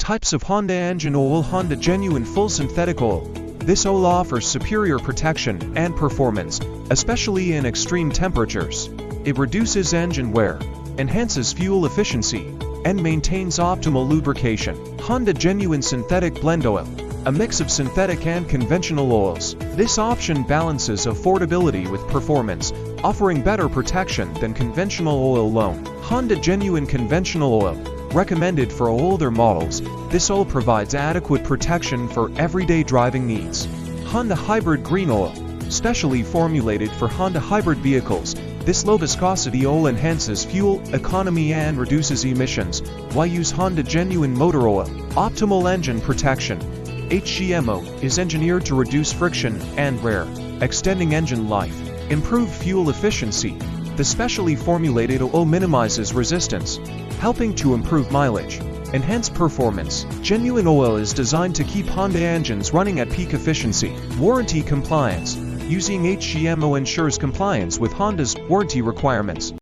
Types of Honda engine oil. Honda Genuine Full Synthetic Oil. This oil offers superior protection and performance, especially in extreme temperatures. It reduces engine wear, enhances fuel efficiency, and maintains optimal lubrication. Honda Genuine Synthetic Blend Oil. A mix of synthetic and conventional oils. This option balances affordability with performance, offering better protection than conventional oil alone. Honda Genuine Conventional Oil. Recommended for older models, this oil provides adequate protection for everyday driving needs. Honda Hybrid Green Oil. Specially formulated for Honda hybrid vehicles, this low-viscosity oil enhances fuel economy and reduces emissions. Why use Honda Genuine Motor Oil? Optimal engine protection. HGMO is engineered to reduce friction and wear, extending engine life. Improve fuel efficiency. The specially formulated oil minimizes resistance, helping to improve mileage. Enhance performance. Genuine oil is designed to keep Honda engines running at peak efficiency. Warranty compliance. Using HGMO ensures compliance with Honda's warranty requirements.